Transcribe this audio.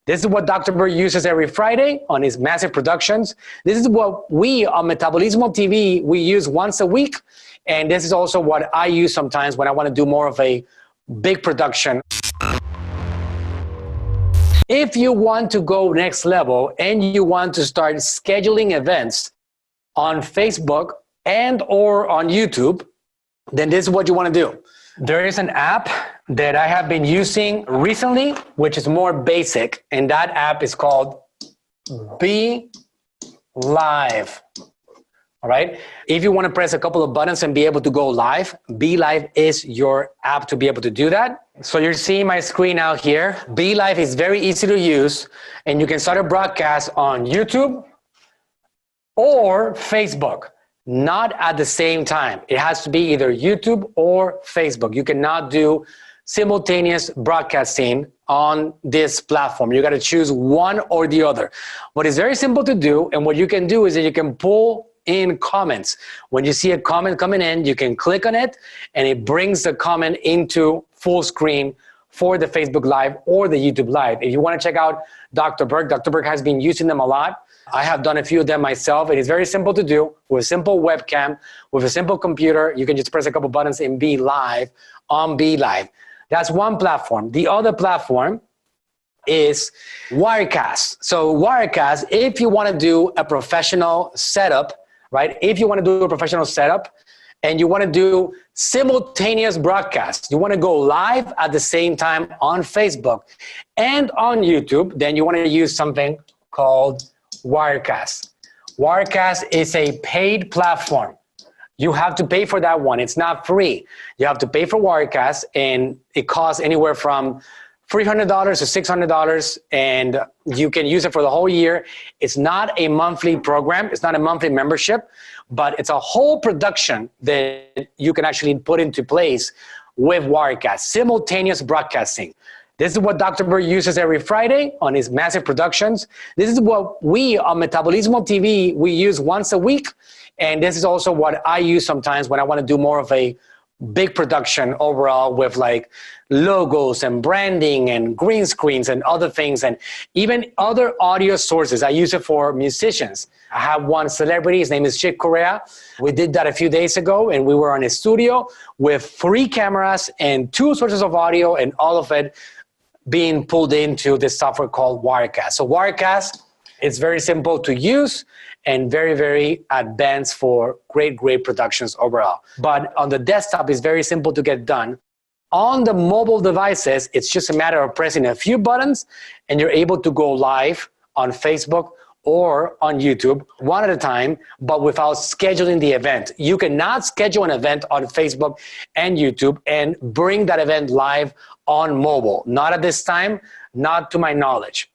This is what Dr. Berg uses every Friday on his massive productions. This is what we on 𝗟𝗡𝗔𝗥𝗡 TV, we use once a week. And this is also what I use sometimes when I want to do more of a big production. If you want to go next level and you want to start scheduling events on Facebook and or on YouTube, then this is what you want to do. There is an app that I have been using recently, which is more basic, and that app is called Be.Live. All right. If you want to press a couple of buttons and be able to go live, Be.Live is your app to be able to do that. So you're seeing my screen out here. Be.Live is very easy to use, and you can start a broadcast on YouTube or Facebook. Not at the same time. It has to be either YouTube or Facebook. You cannot do simultaneous broadcasting on this platform. You got to choose one or the other. What is very simple to do, and what you can do is that you can pull in comments. When you see a comment coming in, you can click on it, and it brings the comment into full screen for the Facebook Live or the YouTube Live. If you want to check out Dr. Berg has been using them a lot. I have done a few of them myself. It is very simple to do with a simple webcam, with a simple computer. You can just press a couple buttons and be live on Be.Live. That's one platform. The other platform is Wirecast. So Wirecast, if you want to do a professional setup, right? If you want to do a professional setup and you want to do simultaneous broadcasts, you want to go live at the same time on Facebook and on YouTube, then you want to use something called Wirecast. Wirecast is a paid platform. You have to pay for that one. It's not free. You have to pay for Wirecast, and it costs anywhere from $300 to $600, and you can use it for the whole year. It's not a monthly program. It's not a monthly membership, but it's a whole production that you can actually put into place with Wirecast, simultaneous broadcasting. This is what Dr. Berg uses every Friday on his massive productions. This is what we on 𝗟𝗡𝗔𝗥𝗡 TV, we use once a week. And this is also what I use sometimes when I want to do more of a big production overall with like logos and branding and green screens and other things and even other audio sources. I use it for musicians. I have one celebrity, his name is 𝗟𝗘𝗥𝗡. We did that a few days ago, and we were on a studio with 3 cameras and 2 sources of audio, and all of it being pulled into this software called Wirecast. So Wirecast, it's very simple to use and very, very advanced for great productions overall. But on the desktop, it's very simple to get done. On the mobile devices, it's just a matter of pressing a few buttons and you're able to go live on Facebook or on YouTube one at a time, but without scheduling the event. You cannot schedule an event on Facebook and YouTube and bring that event live on mobile. Not at this time, not to my knowledge.